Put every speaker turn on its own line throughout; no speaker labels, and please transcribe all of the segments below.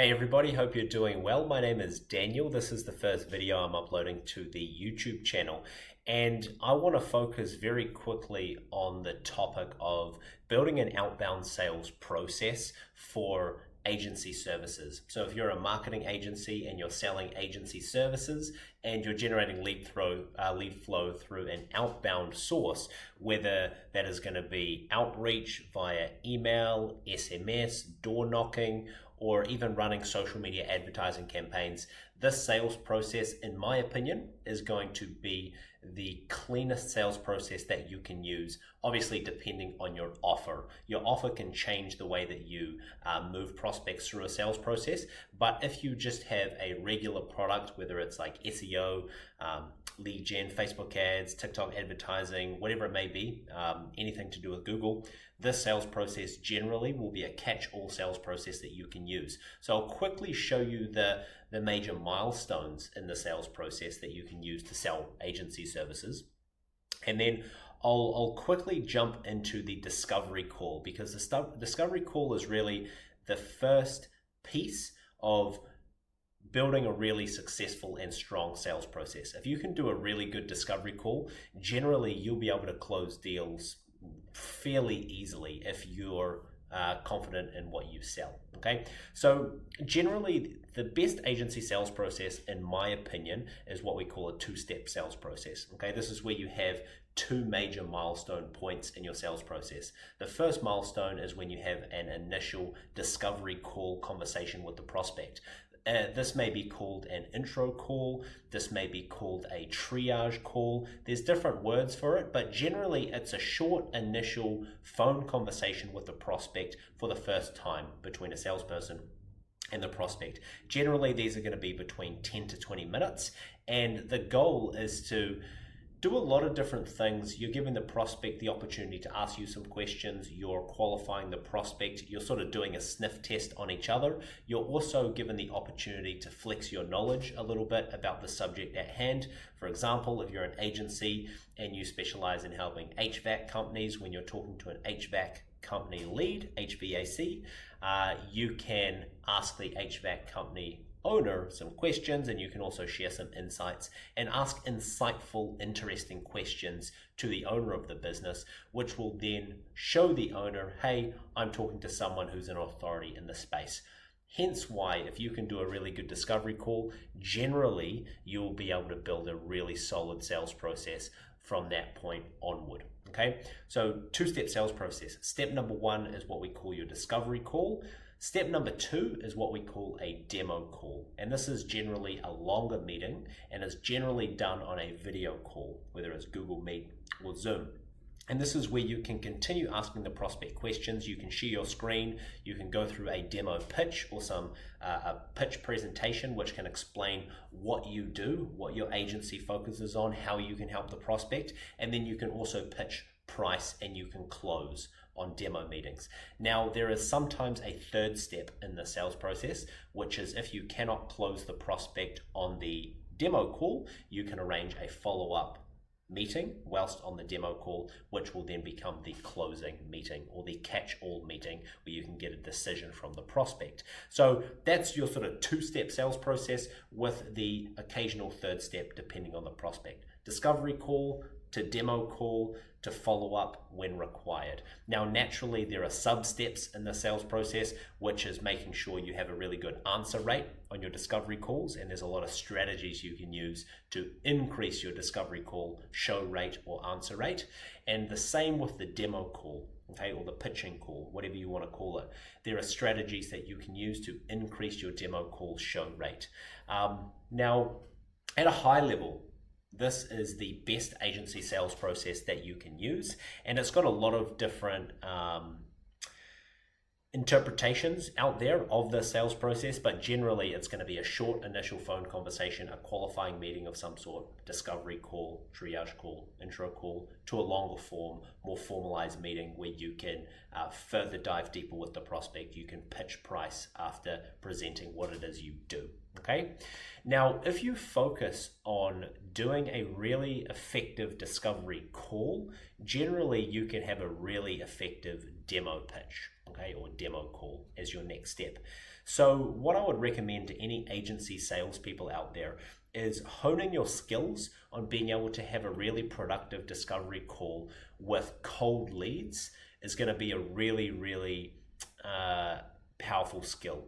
Hey everybody, hope you're doing well. My name is Daniel. This is the first video I'm uploading to the YouTube channel, and I want to focus very quickly on the topic of building an outbound sales process for agency services. So if you're a marketing agency and you're selling agency services and you're generating lead flow through an outbound source, whether that is going to be outreach via email, SMS, door knocking, or even running social media advertising campaigns, this sales process, in my opinion, is going to be the cleanest sales process that you can use, obviously depending on your offer. Your offer can change the way that you move prospects through a sales process, but if you just have a regular product, whether it's like SEO, lead gen, Facebook ads, TikTok advertising, whatever it may be, anything to do with Google, this sales process generally will be a catch-all sales process that you can use. So I'll quickly show you the major milestones in the sales process that you can use to sell agency services. And then I'll quickly jump into the discovery call, because the discovery call is really the first piece of building a really successful and strong sales process. If you can do a really good discovery call, generally you'll be able to close deals fairly easily if you're confident in what you sell. Okay, so generally the best agency sales process, in my opinion, is what we call a two-step sales process. Okay, this is where you have two major milestone points in your sales process. The first milestone is when you have an initial discovery call conversation with the prospect. This may be called an intro call. This may be called a triage call. There's different words for it, but generally it's a short initial phone conversation with the prospect for the first time between a salesperson and the prospect. Generally, these are going to be between 10 to 20 minutes, and the goal is to do a lot of different things. You're giving the prospect the opportunity to ask you some questions. You're qualifying the prospect. You're sort of doing a sniff test on each other. You're also given the opportunity to flex your knowledge a little bit about the subject at hand. For example, if you're an agency and you specialize in helping HVAC companies, when you're talking to an HVAC company lead, HVAC, you can ask the HVAC company owner some questions, and you can also share some insights and ask insightful, interesting questions to the owner of the business, which will then show the owner, hey, I'm talking to someone who's an authority in the space. Hence why, if you can do a really good discovery call, generally you'll be able to build a really solid sales process from that point onward. Okay, so two-step sales process. Step number one is what we call your discovery call. Step number two is what we call a demo call, and this is generally a longer meeting and is generally done on a video call, whether it's Google Meet or Zoom. And this is where you can continue asking the prospect questions. You can share your screen, you can go through a demo pitch or a pitch presentation which can explain what you do, what your agency focuses on, how you can help the prospect, and then you can also pitch price and you can close on demo meetings. Now, there is sometimes a third step in the sales process, which is if you cannot close the prospect on the demo call, you can arrange a follow-up meeting whilst on the demo call, which will then become the closing meeting or the catch-all meeting where you can get a decision from the prospect. So that's your sort of two-step sales process with the occasional third step depending on the prospect. Discovery call to demo call to follow up when required. Now, naturally, there are sub-steps in the sales process, which is making sure you have a really good answer rate on your discovery calls, and there's a lot of strategies you can use to increase your discovery call show rate or answer rate. And the same with the demo call, okay, or the pitching call, whatever you want to call it. There are strategies that you can use to increase your demo call show rate. Now, at a high level, this is the best agency sales process that you can use, and it's got a lot of different interpretations out there of the sales process, but generally it's going to be a short initial phone conversation, a qualifying meeting of some sort, discovery call, triage call, intro call, to a longer form, more formalized meeting where you can further dive deeper with the prospect. You can pitch price after presenting what it is you do. Okay, now if you focus on doing a really effective discovery call, generally you can have a really effective demo pitch. okay, or demo call as your next step. So what I would recommend to any agency salespeople out there is honing your skills on being able to have a really productive discovery call with cold leads is going to be a really, really powerful skill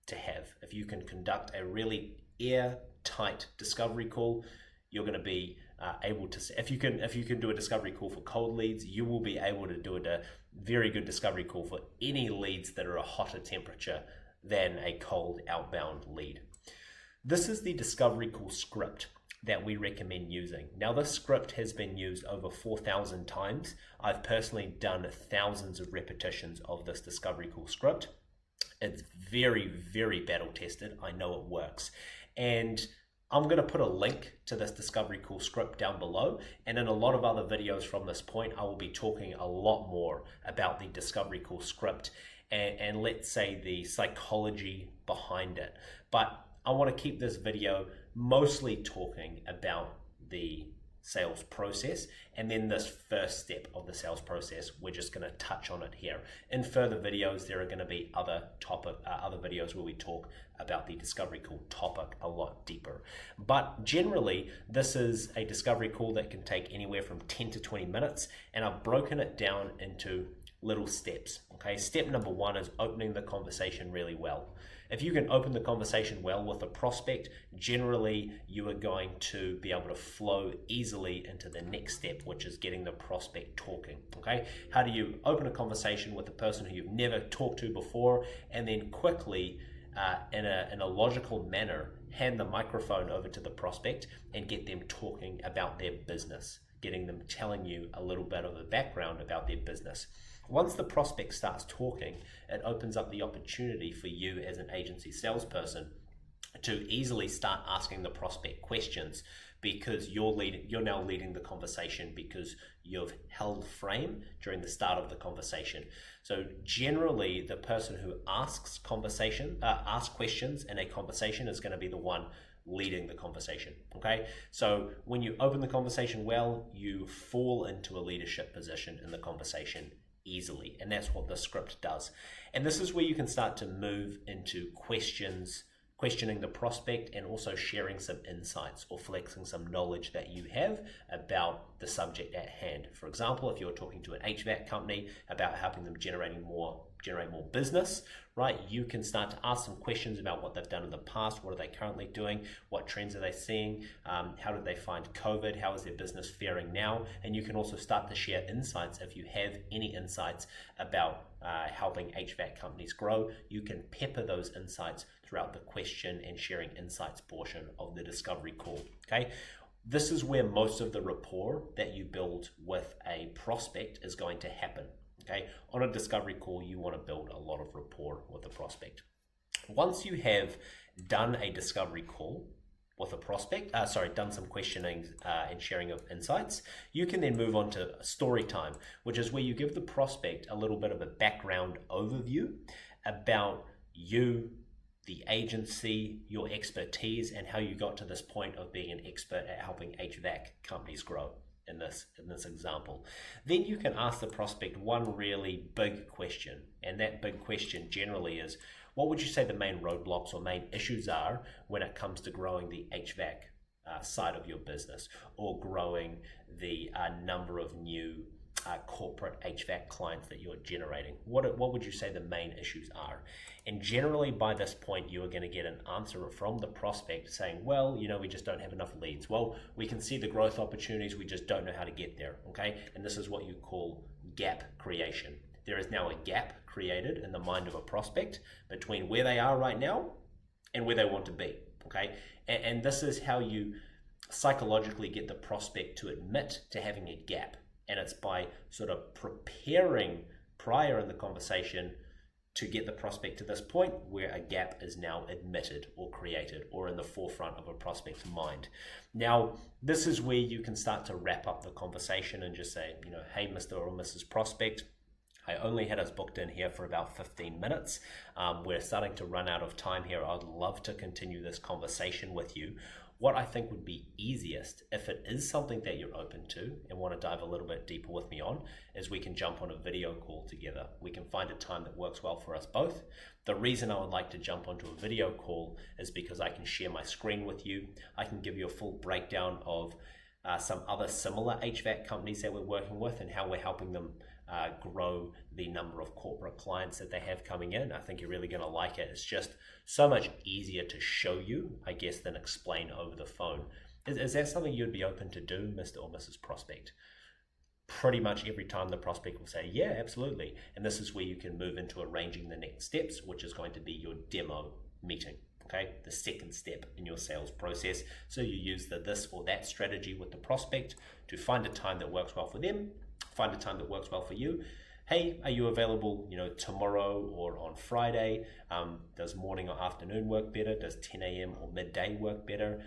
to have. If you can conduct a really airtight discovery call, you're going to be able to, if you can do a discovery call for cold leads, you will be able to do a very good discovery call for any leads that are a hotter temperature than a cold outbound lead. This is the discovery call script that we recommend using. Now, this script has been used over 4,000 times. I've personally done thousands of repetitions of this discovery call script. It's very, very battle tested. I know it works. And I'm going to put a link to this discovery call script down below. And in a lot of other videos from this point, I will be talking a lot more about the discovery call script and let's say the psychology behind it. But I want to keep this video mostly talking about the sales process, and then this first step of the sales process, we're just going to touch on it here. In further videos, there are going to be other videos where we talk about the discovery call topic a lot deeper. But generally, this is a discovery call that can take anywhere from 10 to 20 minutes, and I've broken it down into little steps. Okay, step number one is opening the conversation really well. If you can open the conversation well with a prospect, generally you are going to be able to flow easily into the next step, which is getting the prospect talking. Okay, how do you open a conversation with a person who you've never talked to before, and then quickly in a logical manner hand the microphone over to the prospect and get them talking about their business, getting them telling you a little bit of a background about their business. Once the prospect starts talking, it opens up the opportunity for you as an agency salesperson to easily start asking the prospect questions, because you're now leading the conversation because you've held frame during the start of the conversation. So generally, the person who asks questions in a conversation is going to be the one leading the conversation. Okay, so when you open the conversation well, you fall into a leadership position in the conversation easily, and that's what the script does. And this is where you can start to move into questioning the prospect, and also sharing some insights or flexing some knowledge that you have about the subject at hand. For example, if you're talking to an HVAC company about helping them generate more business, right? You can start to ask some questions about what they've done in the past, what are they currently doing, what trends are they seeing, how did they find COVID, how is their business faring now, and you can also start to share insights. If you have any insights about helping HVAC companies grow, you can pepper those insights throughout the question and sharing insights portion of the discovery call. Okay, this is where most of the rapport that you build with a prospect is going to happen. Okay, on a discovery call, you want to build a lot of rapport with the prospect. Once you have done a discovery call with a prospect, done some questioning and sharing of insights, you can then move on to story time, which is where you give the prospect a little bit of a background overview about you, the agency, your expertise, and how you got to this point of being an expert at helping HVAC companies grow. In this example, then you can ask the prospect one really big question, and that big question generally is, what would you say the main roadblocks or main issues are when it comes to growing the HVAC side of your business, or growing the number of new corporate HVAC clients that you're generating? What would you say the main issues are? And generally by this point, you are going to get an answer from the prospect saying, well, we just don't have enough leads. Well, we can see the growth opportunities, we just don't know how to get there. Okay, and this is what you call gap creation. There is now a gap created in the mind of a prospect between where they are right now and where they want to be. Okay, and this is how you psychologically get the prospect to admit to having a gap. And it's by sort of preparing prior in the conversation to get the prospect to this point where a gap is now admitted or created or in the forefront of a prospect's mind. Now, this is where you can start to wrap up the conversation and just say, hey, Mr. or Mrs. Prospect, I only had us booked in here for about 15 minutes. We're starting to run out of time here. I'd love to continue this conversation with you. what I think would be easiest, if it is something that you're open to and want to dive a little bit deeper with me on, is we can jump on a video call together. We can find a time that works well for us both. The reason I would like to jump onto a video call is because I can share my screen with you. I can give you a full breakdown of some other similar HVAC companies that we're working with and how we're helping them grow the number of corporate clients that they have coming in. I think you're really going to like it. It's just so much easier to show you, I guess, than explain over the phone. Is that something you'd be open to do, Mr. or Mrs. Prospect? Pretty much every time the prospect will say, yeah, absolutely. And this is where you can move into arranging the next steps, which is going to be your demo meeting. Okay, the second step in your sales process. So you use the this or that strategy with the prospect to find a time that works well for them, find a time that works well for you. Hey, are you available, tomorrow or on Friday? Does morning or afternoon work better? Does 10 a.m. or midday work better?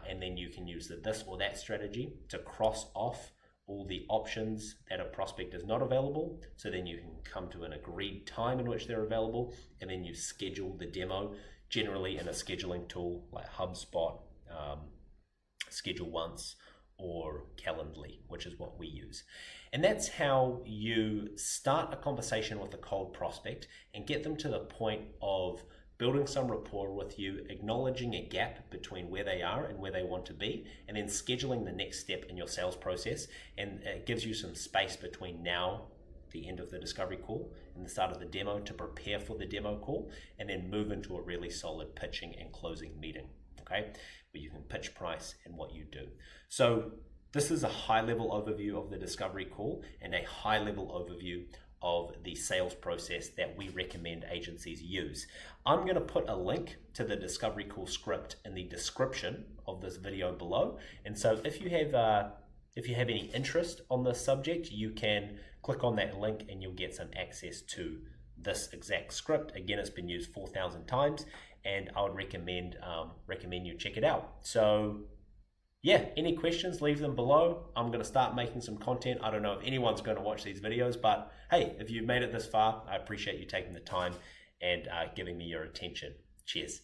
And then you can use the this or that strategy to cross off all the options that a prospect is not available. So then you can come to an agreed time in which they're available, and then you schedule the demo, generally in a scheduling tool like HubSpot, Schedule Once, or Calendly, which is what we use. And that's how you start a conversation with a cold prospect and get them to the point of building some rapport with you, acknowledging a gap between where they are and where they want to be, and then scheduling the next step in your sales process. And it gives you some space between now, the end of the discovery call, and the start of the demo to prepare for the demo call, and then move into a really solid pitching and closing meeting, okay, where you can pitch price and what you do. So this is a high-level overview of the discovery call and a high-level overview of the sales process that we recommend agencies use. I'm going to put a link to the discovery call script in the description of this video below. And so if you have any interest on this subject, you can click on that link and you'll get some access to this exact script. Again, it's been used 4,000 times, and I would recommend you check it out. So yeah, any questions, leave them below. I'm going to start making some content. I don't know if anyone's going to watch these videos, but hey, if you've made it this far, I appreciate you taking the time and giving me your attention. Cheers.